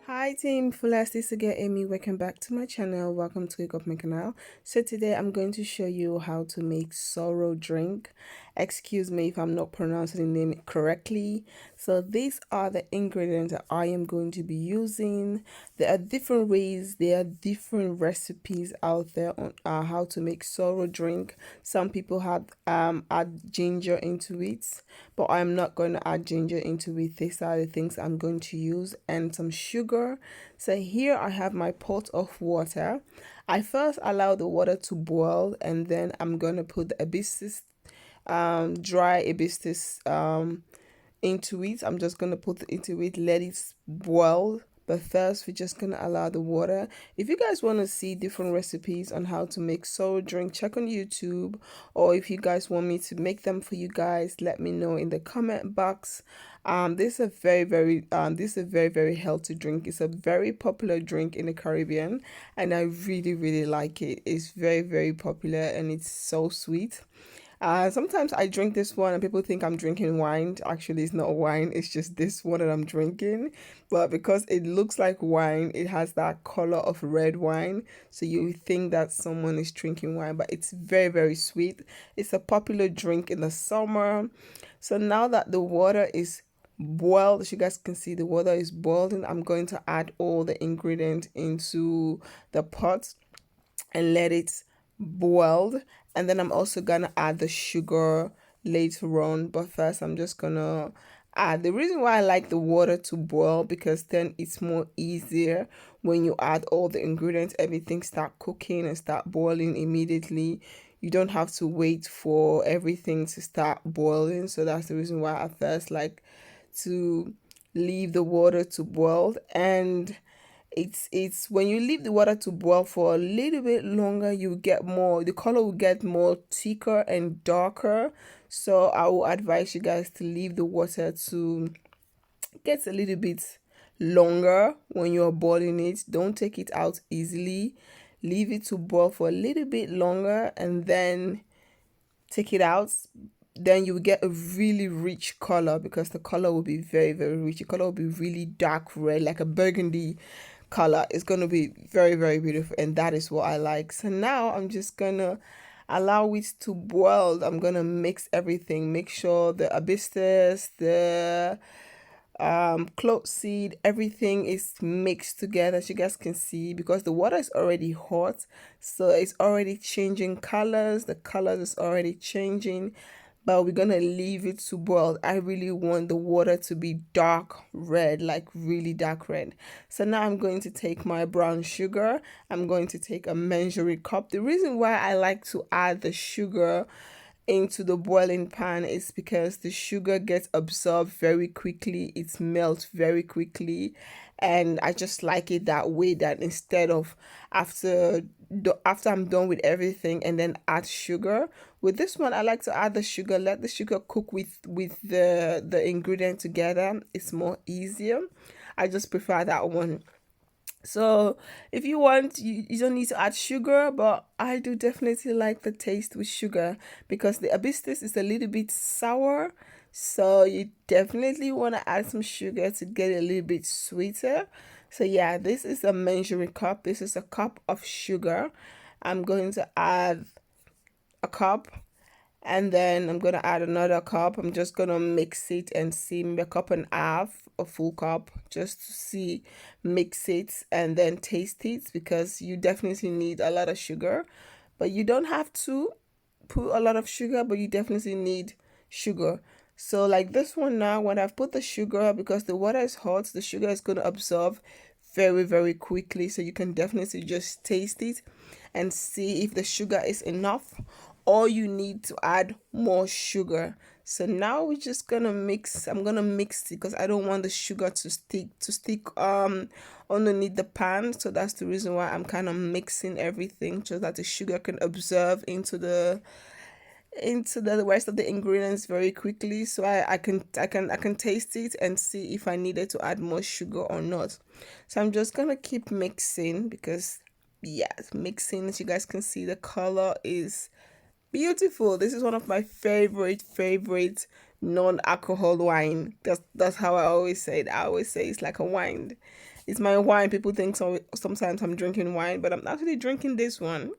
Hi team, Fullest is again Amy. Welcome back to my channel. Welcome to Wake Up My Canal. So today I'm going to show you how to make sorrel drink. Excuse me if I'm not pronouncing the name correctly. So these are the ingredients that I am going to be using. There are different ways, there are different recipes out there on how to make sorrel drink. Some people have add ginger into it, but I'm not going to add ginger into it. These are the things I'm going to use, and some sugar. So here I have my pot of water. I first allow the water to boil, and then I'm going to put the hibiscus, dry hibiscus into it. I'm just gonna put it into it, let it boil. But first, we're just gonna allow the water. If you guys want to see different recipes on how to make sorrel drink, check on YouTube. Or if you guys want me to make them for you guys, let me know in the comment box. This is a very healthy drink. It's a very popular drink in the Caribbean, and I really like it. It's very popular and it's so sweet. Sometimes I drink this one and people think I'm drinking wine. Actually, it's not wine, it's just this one that I'm drinking. But because it looks like wine, it has that color of red wine. So you think that someone is drinking wine, but it's very sweet. It's a popular drink in the summer. So now that the water is boiled, as you guys can see, the water is boiling, I'm going to add all the ingredients into the pot and let it boiled, and then I'm also gonna add the sugar later on. But first I'm just gonna add, the reason why I like the water to boil, because then it's more easier when you add all the ingredients, everything start cooking and start boiling immediately. You don't have to wait for everything to start boiling. So that's the reason why I first like to leave the water to boil. And it's when you leave the water to boil for a little bit longer, you get more, the color will get more thicker and darker. So I will advise you guys to leave the water to get a little bit longer when you're boiling it. Don't take it out easily. Leave it to boil for a little bit longer and then take it out. Then you will get a really rich color, because the color will be very rich. The color will be really dark red, like a burgundy color. It's going to be very beautiful, and that is what I like. So now I'm just gonna allow it to boil. I'm gonna mix everything, make sure the hibiscus, the clove seed, everything is mixed together, as you guys can see, because the water is already hot, so it's already changing colors. The colors is already changing, but we're gonna leave it to boil. I really want the water to be dark red, like really dark red. So now I'm going to take my brown sugar. I'm going to take a measuring cup. The reason why I like to add the sugar into the boiling pan is because the sugar gets absorbed very quickly, it melts very quickly, and I just like it that way, that instead of after I'm done with everything and then add sugar. With this one, I like to add the sugar, let the sugar cook with the ingredient together. It's more easier. I just prefer that one. So if you want, you don't need to add sugar, but I do definitely like the taste with sugar, because the hibiscus is a little bit sour. So you definitely want to add some sugar to get it a little bit sweeter. So yeah, this is a measuring cup. This is a cup of sugar. I'm going to add a cup, and then I'm gonna add another cup. I'm just gonna mix it and see, maybe a cup and a half, a full cup, just to see, mix it and then taste it, because you definitely need a lot of sugar, but you don't have to put a lot of sugar, but you definitely need sugar. So like this one now, when I've put the sugar, because the water is hot, the sugar is going to absorb very quickly. So you can definitely just taste it and see if the sugar is enough, or you need to add more sugar. So now we're just gonna mix. I'm gonna mix it because I don't want the sugar to stick underneath the pan. So that's the reason why I'm kind of mixing everything, so that the sugar can absorb into the rest of the ingredients very quickly. So I can taste it and see if I needed to add more sugar or not. So I'm just gonna keep mixing, because yes, mixing, as you guys can see, the color is beautiful. This is one of my favorite non-alcohol wine. That's how I always say it. I always say it's like a wine. It's my wine. People think sometimes I'm drinking wine, but I'm actually drinking this one.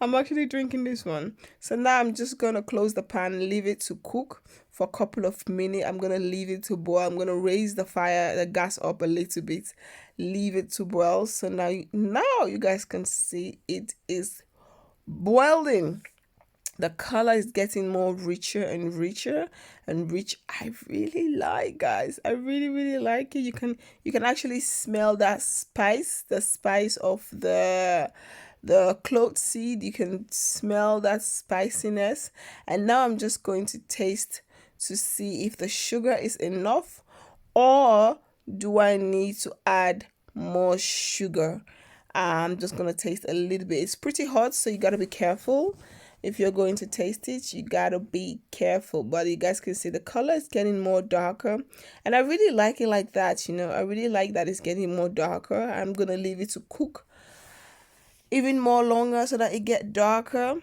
I'm actually drinking this one. So now I'm just gonna close the pan, leave it to cook for a couple of minutes. I'm gonna leave it to boil. I'm gonna raise the gas up a little bit, leave it to boil. So now you guys can see it is boiling. The color is getting more richer and richer and rich. I really like, guys. I really like it. You can actually smell that spice, the spice of the clove seed. You can smell that spiciness. And now I'm just going to taste to see if the sugar is enough, or do I need to add more sugar. I'm just gonna taste a little bit. It's pretty hot, so you gotta be careful. If you're going to taste it, you gotta be careful. But you guys can see the color is getting more darker, and I really like it like that. I really like that it's getting more darker. I'm gonna leave it to cook even more longer so that it get darker.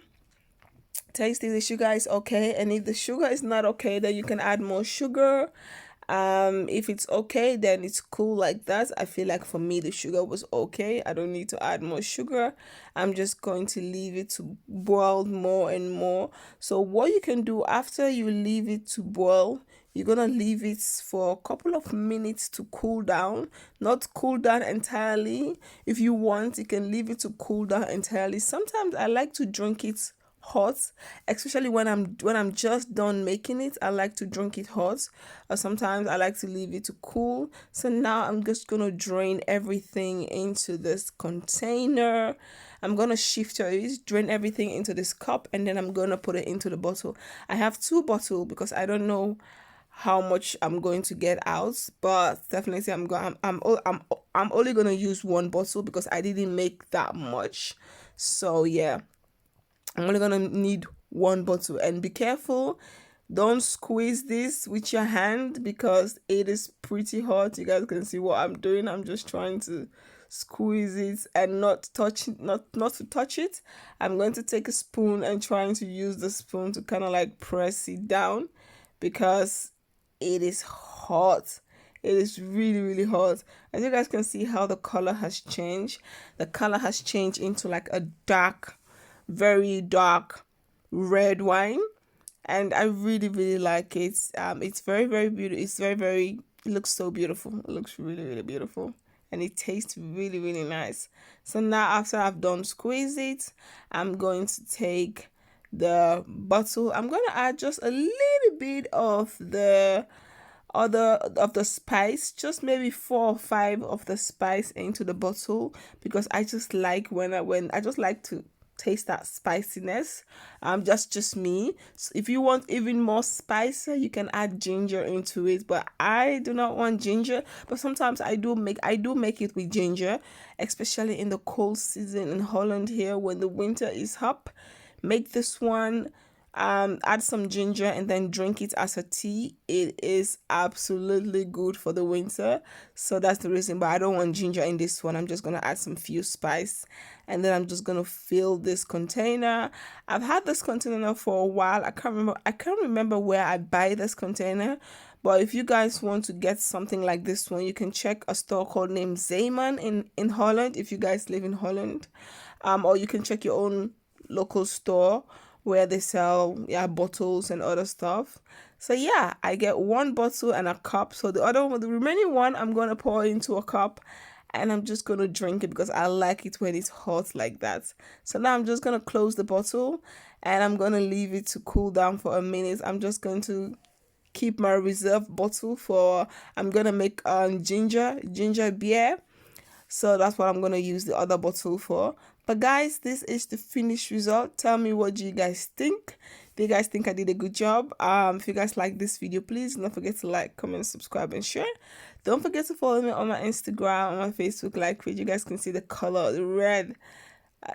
Taste if the sugar is okay, and if the sugar is not okay, then you can add more sugar. If it's okay, then it's cool like that. I feel like for me the sugar was okay. I don't need to add more sugar. I'm just going to leave it to boil more and more. So what you can do after you leave it to boil, you're gonna leave it for a couple of minutes to cool down. Not cool down entirely. If you want, you can leave it to cool down entirely. Sometimes I like to drink it hot, especially when I'm just done making it. I like to drink it hot, or sometimes I like to leave it to cool. So now I'm just gonna drain everything into this container. I'm gonna shift it, drain everything into this cup, and then I'm gonna put it into the bottle. I have 2 bottles because I don't know how much I'm going to get out, but definitely I'm only gonna use 1 bottle because I didn't make that much. So yeah, I'm only gonna need 1 bottle. And be careful, don't squeeze this with your hand because it is pretty hot. You guys can see what I'm doing. I'm just trying to squeeze it and not touch it, not to touch it. I'm going to take a spoon and trying to use the spoon to kind of like press it down because it is hot. It is really hot. As you guys can see how the color has changed. The color has changed into like a very dark red wine, and I really like it. It's very beautiful. It's it looks so beautiful. It looks really beautiful, and it tastes really nice. So now after I've done squeeze it, I'm going to take the bottle. I'm going to add just a little bit of the spice, just maybe 4 or 5 of the spice into the bottle, because I just like when I just like to taste that spiciness. Just me. So if you want even more spicy, you can add ginger into it, but I do not want ginger. But sometimes I do make it with ginger, especially in the cold season in Holland here when the winter is up. Make this one, add some ginger and then drink it as a tea. It is absolutely good for the winter, so that's the reason. But I don't want ginger in this one. I'm just gonna add some few spice, and then I'm just gonna fill this container. I've had this container for a while. I can't remember where I buy this container, but if you guys want to get something like this one, you can check a store called named Zeeman in Holland, if you guys live in Holland, or you can check your own local store where they sell bottles and other stuff. So yeah, I get 1 bottle and a cup. So the remaining one, I'm gonna pour into a cup, and I'm just gonna drink it because I like it when it's hot like that. So now I'm just gonna close the bottle, and I'm gonna leave it to cool down for a minute. I'm just going to keep my reserve bottle for, I'm gonna make ginger beer. So that's what I'm gonna use the other bottle for. But guys, this is the finished result. Tell me, what do you guys think? Do you guys think I did a good job? If you guys like this video, please don't forget to like, comment, subscribe, and share. Don't forget to follow me on my Instagram, on my Facebook like page. You guys can see the color, the red.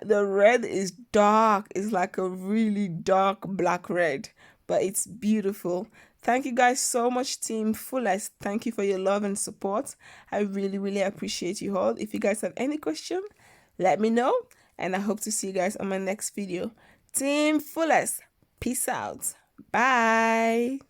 The red is dark. It's like a really dark black red, but it's beautiful. Thank you guys so much, Team Fullest. Thank you for your love and support. I really appreciate you all. If you guys have any question, let me know, and I hope to see you guys on my next video. Team Fullest, peace out. Bye.